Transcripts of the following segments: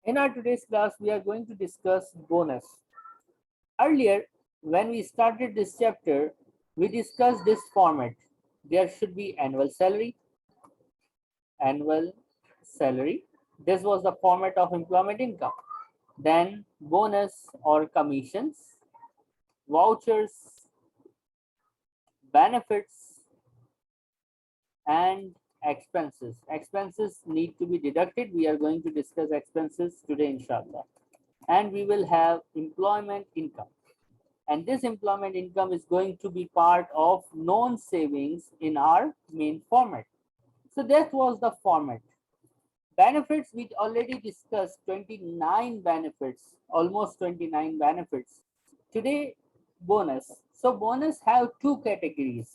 In our today's class, we are going to discuss bonus. Earlier, when we started this chapter, we discussed this format. There should be annual salary. This was the format of employment income. Then bonus or commissions, vouchers, benefits, and expenses. Expenses need to be deducted. We are going to discuss expenses today, inshallah. And we will have employment income. And this employment income is going to be part of known savings in our main format. So that was the format. Benefits, we already discussed 29 benefits, almost 29 benefits. Today, bonus. So bonus have two categories,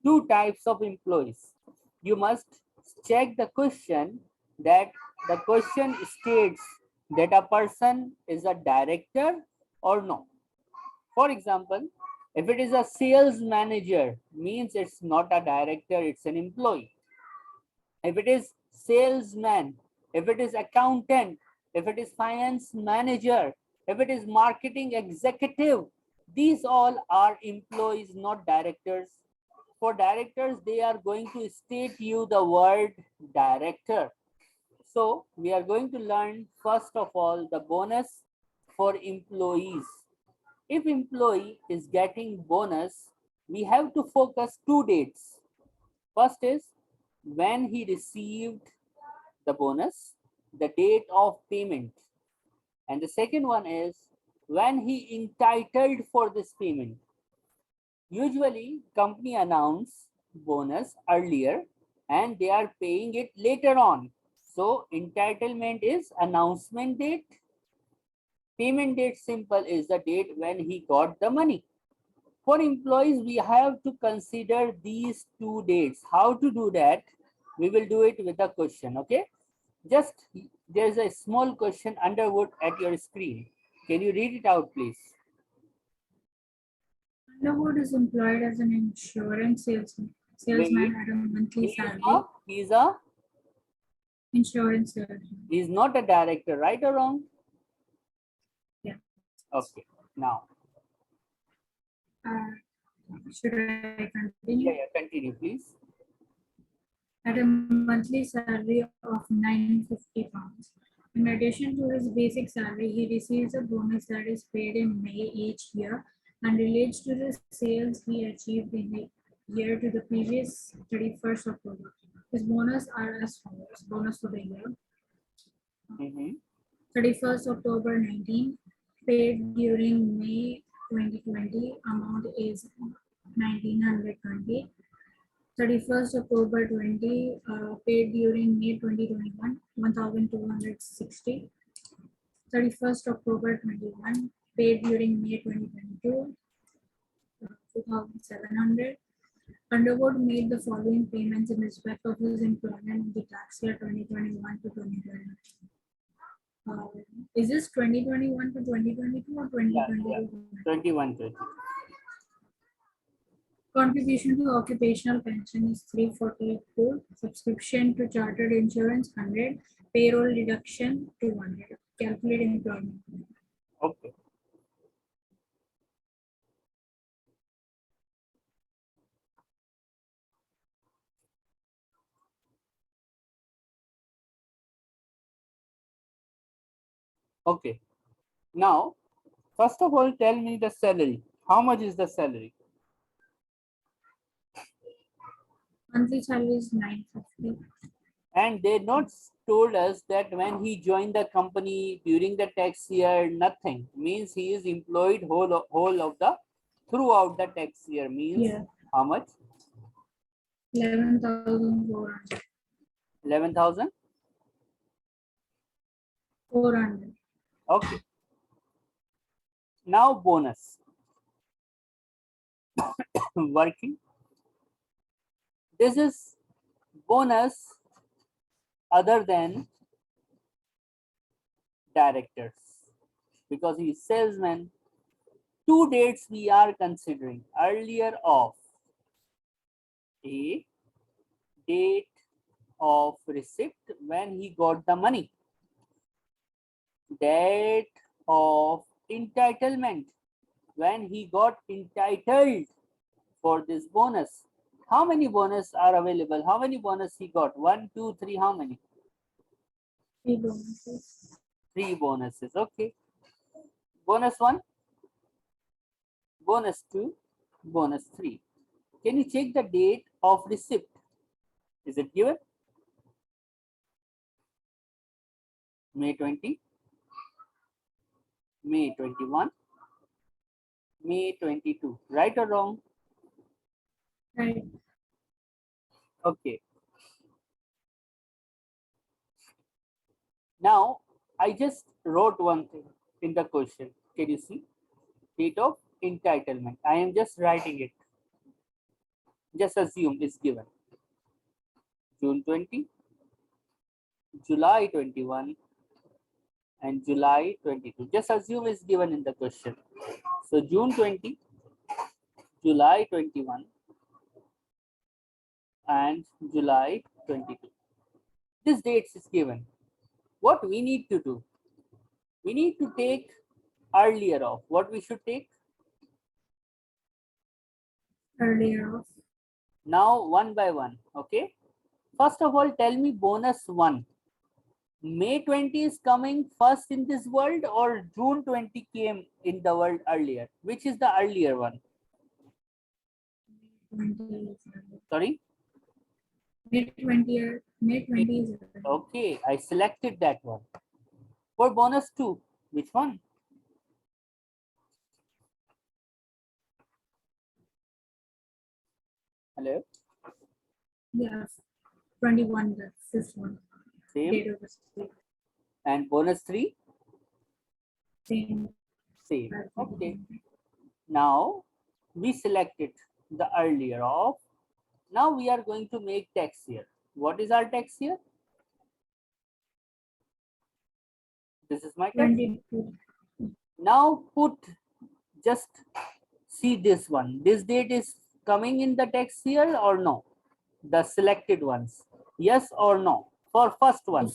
two types of employees. You must check the question that the question states that a person is a director or no. For example, if it is a sales manager, means it's not a director, it's an employee. If it is salesman, if it is accountant, if it is finance manager, if it is marketing executive, these all are employees, not directors. For directors, they are going to state you the word director. So we are going to learn first of all the bonus for employees. If employee is getting bonus, we have to focus two dates. First is when he received the bonus, the date of payment. And the second one is when he entitled for this payment. Usually company announce bonus earlier and they are paying it later on. So entitlement is announcement date. Payment date simple is the date when he got the money. For employees, we have to consider these two dates. How to do that? We will do it with a question, okay? Just there's a small question underwood at your screen. Can you read it out, please? Underwood is employed as an insurance salesman at a monthly salary. He's a insurance salesman. He's not a director, right or wrong? Yeah. Okay. Now. Should I continue? Yeah, continue, please. At a monthly salary of £950. In addition to his basic salary, he receives a bonus that is paid in May each year and relates to the sales he achieved in the year to the previous 31st October. His bonus are as follows. Bonus for the year. 31st October 19, paid during May 2020, amount is 1920. 31st October 20, paid during May 2021, 1260. 31st October 21, paid during May 2022, 2700. Underwood made the following payments in respect of his employment in the tax year 2021 to 2021. Is this 2021 to 2022 or 2022? Yeah. 21-20. Contribution to occupational pension is 342. Subscription to chartered insurance 100. Payroll deduction 200. Calculate employment. Okay. Okay. Now, first of all, tell me the salary. How much is the salary? Monthly salary is 950. And they not told us that when he joined the company during the tax year, nothing. Means he is employed whole of the throughout the tax year. Means how much? 11,400. 11,000? 400. Okay. Now bonus. Working. This is bonus other than directors because he is salesman. Two dates we are considering earlier of a date of receipt when he got the money. Date of entitlement, when he got entitled for this bonus. How many bonus are available? How many bonus he got? 1, 2, 3. How many? 3 bonuses. 3 bonuses. Okay. Bonus 1, bonus 2, bonus 3. Can you check the date of receipt? Is it given? May 20, May 21, May 22. Right or wrong? Right. Okay. Now, I just wrote one thing in the question. Can you see? Date of entitlement. I am just writing it. Just assume it's given. June 20, July 21, and July 22. Just assume it's given in the question. So June 20, July 21, and July 22. This dates is given. What we need to do? We need to take earlier of. What we should take? Earlier of. Now one by one. Okay. First of all, tell me bonus 1. May 20 is coming first in this world, or June 20 came in the world earlier? Which is the earlier one? 20 is earlier. Sorry? May 20, May 20 is earlier. Okay, I selected that one. For bonus 2, which one? Hello? Yes. 21, the fifth one. Same. Date of receipt. And bonus 3? Same. Same. Okay. Now we selected the earlier of. Now we are going to make tax year. What is our tax year? This is my tax. 22. Now put, just see this one. This date is coming in the tax year or no? The selected ones. Yes or no? For first one.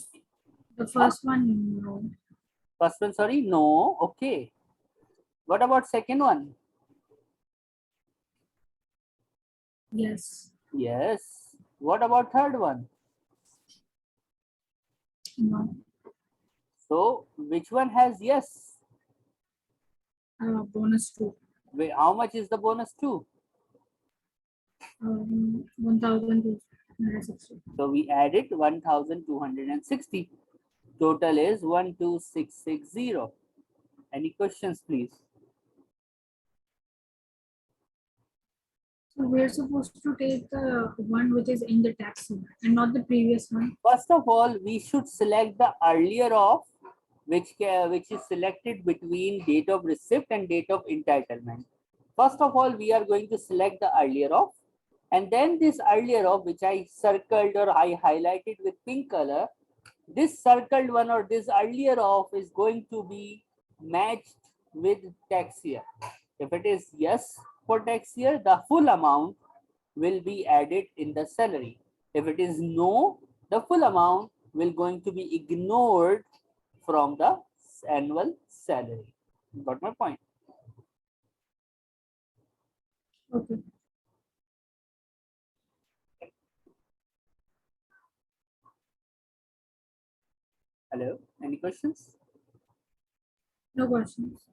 The first one, no. First one, sorry, no. Okay. What about second one? Yes. Yes. What about third one? No. So which one has yes? Bonus 2. Wait, how much is the bonus 2? 1,260. So we added 1,260. Total is 12660. Any questions, please? So we're supposed to take the one which is in the tax year and not the previous one. First of all, we should select the earlier of, which is selected between date of receipt and date of entitlement. First of all, we are going to select the earlier of, and then this earlier of, which I circled or I highlighted with pink color, this circled one or this earlier of is going to be matched with tax year. If it is yes for tax year, the full amount will be added in the salary. If it is no, the full amount will going to be ignored from the annual salary. Got my point? Okay. Hello, any questions? No questions.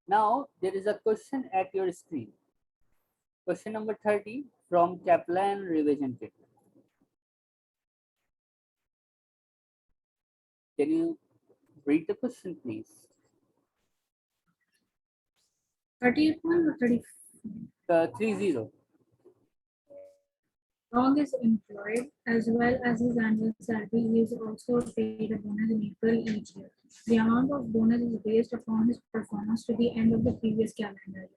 Now there is a question at your screen. Question number 30 from Kaplan Revision Kit. Can you read the question, please? 38 one or 30? 30. Long is employed as well as his annual salary. He is also paid a bonus in April each year. The amount of bonus is based upon his performance to the end of the previous calendar year.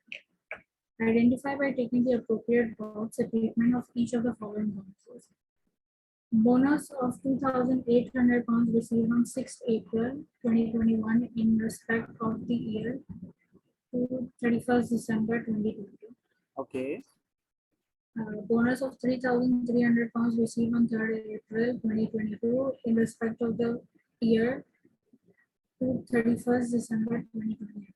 Identify by taking the appropriate box a treatment of each of the following bonuses. Bonus of 2,800 pounds received on 6th April 2021 in respect of the year to 31st December 2020. Okay. Bonus of 3,300 pounds received on 3rd April 2022 in respect of the year to 31st December 2020.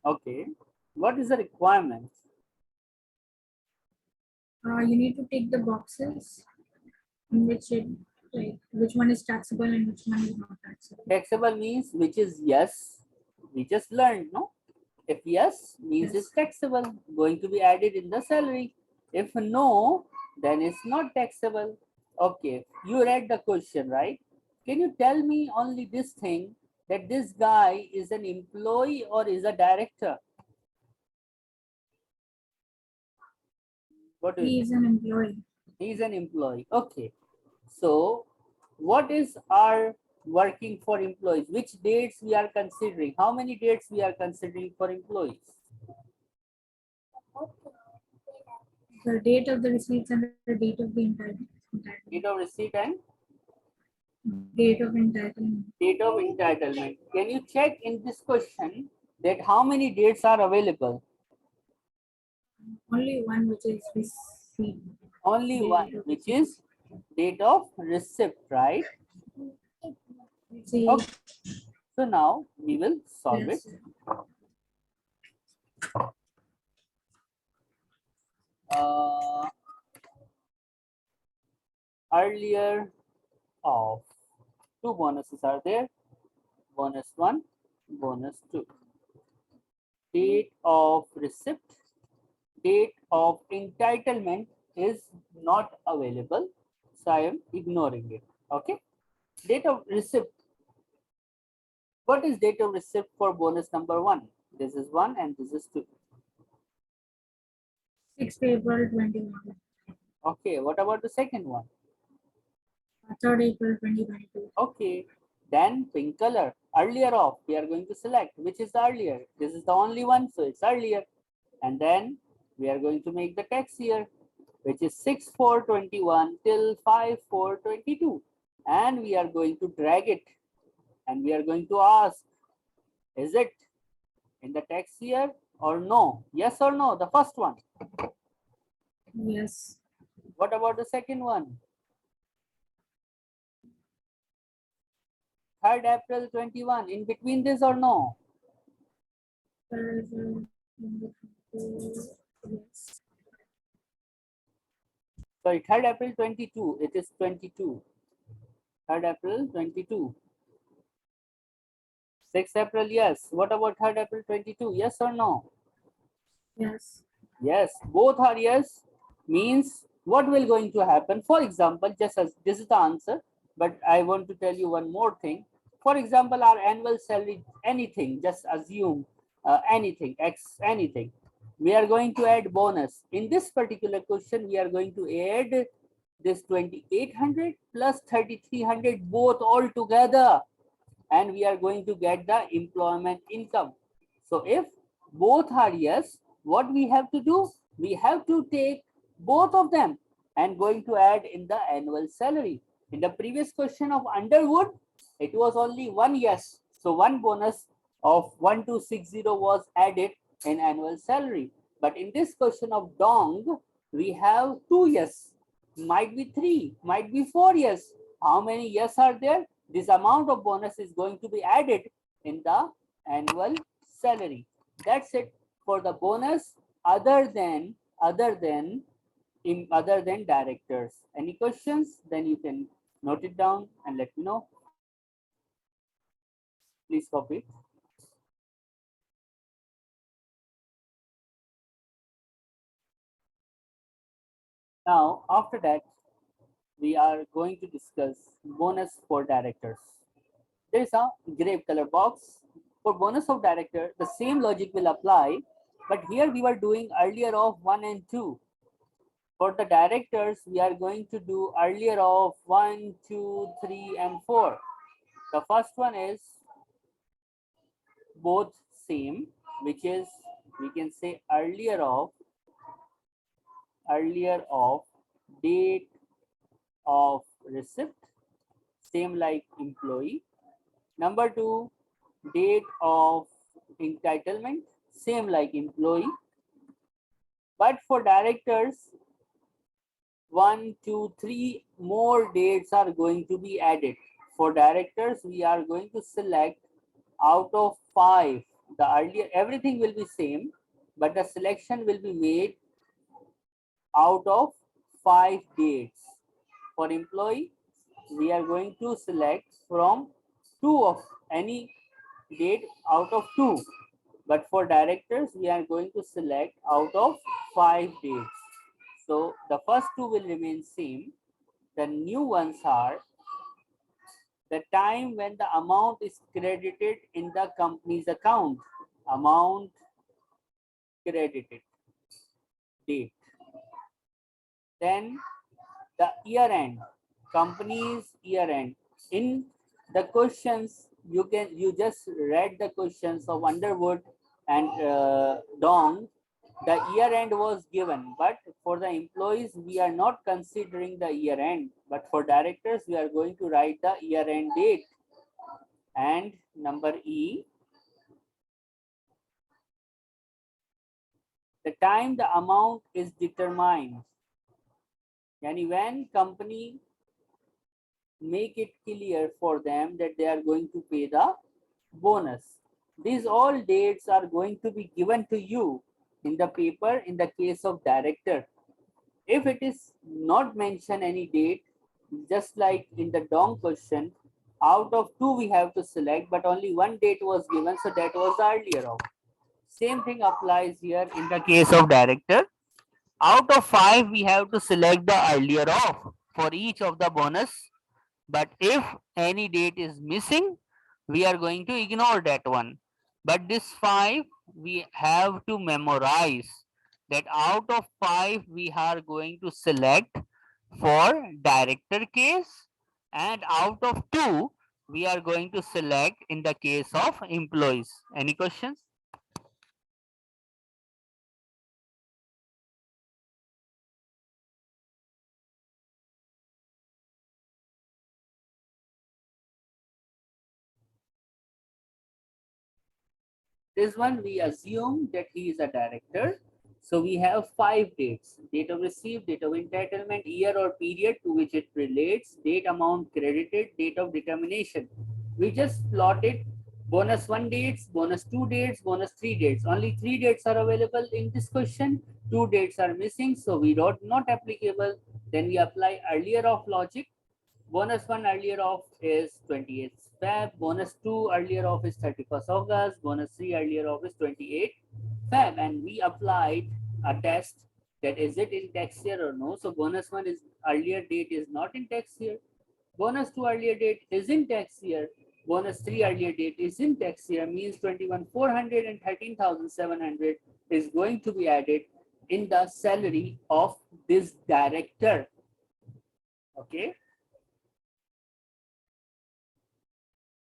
Okay. What is the requirement? You need to take the boxes in which it, like which one is taxable and which one is not taxable. Taxable means which is yes. We just learned, no? If yes, means it's Yes. taxable, going to be added in the salary. If no, then it's not taxable. Okay, you read the question, right? Can you tell me only this thing, that this guy is an employee or is a director? What do you He think? is an employee. He is an employee. Okay. So what is our working for employees? Which dates we are considering? How many dates we are considering for employees? The date of the receipts and the date of the entitlement. Date of receipt and Date of entitlement. date of entitlement. Can you check in this question that how many dates are available? Only one, which is receipt. Only Date one, of which receipt. is date of receipt, right? Receipt. Okay. So now we will solve it. Yes. Uh, Earlier of two bonuses are there. Bonus 1, bonus 2. Date of receipt, date of entitlement is not available. So I am ignoring it. Okay. Date of receipt. What is date of receipt for bonus number 1? This is 1 and this is 2. 6th April 21. Okay. What about the second one? 3rd April 2022. Okay. Then pink color. Earlier of, we are going to select which is the earlier. This is the only one, so it's earlier. And then we are going to make the tax year, which is 6/4/21 till 5/4/22. And we are going to drag it. And we are going to ask, is it in the tax year or no? Yes or no? The first one. Yes. What about the second one? 3rd April 21. In between this or no? 3rd April 2022. Yes. Sorry, 3rd April 22. It is 22. 3rd April 22. 6th April, yes. What about 3rd April 22? Yes or no? Yes. Yes, both are yes. Means what will going to happen? For example, just as this is the answer, but I want to tell you one more thing. For example, our annual salary, anything, just assume anything, X, anything. We are going to add bonus. In this particular question, we are going to add this 2800 plus 3300 both all together, and we are going to get the employment income. So if both are yes, what we have to do? We have to take both of them and going to add in the annual salary. In the previous question of Underwood, it was only one yes. So one bonus of 1260 was added in annual salary. But in this question of Dong, we have two yes, might be three, might be four yes. How many yes are there? This amount of bonus is going to be added in the annual salary. That's it for the bonus other than directors. Any questions? Then you can note it down and let me know. Please copy it. Now, after that, we are going to discuss bonus for directors. There is a gray color box. For bonus of director, the same logic will apply, but here we were doing earlier of 1 and 2. For the directors, we are going to do earlier of 1, 2, 3, and 4. The first one is both same, which is we can say earlier of date of receipt, same like employee. Number 2, date of entitlement, same like employee. But for directors, 1, 2, 3 more dates are going to be added. For directors, we are going to select out of 5. The earlier, everything will be same, but the selection will be made out of 5 dates. For employee, we are going to select from 2 of any date out of 2. But for directors, we are going to select out of 5 dates. So the first 2 will remain same. The new ones are the time when the amount is credited in the company's account. Amount credited, date. Then the year end, company's year end. In the questions, you just read the questions of Underwood and Dong. The year end was given, but for the employees, we are not considering the year end. But for directors, we are going to write the year end date. And number E, the time the amount is determined. Yani when company make it clear for them that they are going to pay the bonus. These all dates are going to be given to you in the paper in the case of director. If it is not mentioned any date, just like in the Dong question, out of 2 we have to select, but only 1 date was given, so that was the earlier of. Same thing applies here in the case of director. Out of 5 we have to select the earlier of for each of the bonus, but if any date is missing, we are going to ignore that one. But this 5 we have to memorize, that out of 5 we are going to select for director case, and out of 2 we are going to select in the case of employees. Any questions? This one we assume that he is a director. So we have 5 dates: date of receipt, date of entitlement, year or period to which it relates, date amount credited, date of determination. We just plotted bonus 1 dates, bonus 2 dates, bonus 3 dates. Only 3 dates are available in this question. 2 dates are missing, so we wrote not applicable. Then we apply earlier of logic. Bonus 1 earlier off is 28th Feb. Bonus 2 earlier off is 31st August. Bonus 3 earlier off is 28th Feb. And we applied a test that is it in tax year or no. So bonus 1 is earlier date is not in tax year. Bonus 2 earlier date is in tax year. Bonus 3 earlier date is in tax year, means 21,400 and 13,700 is going to be added in the salary of this director. Okay.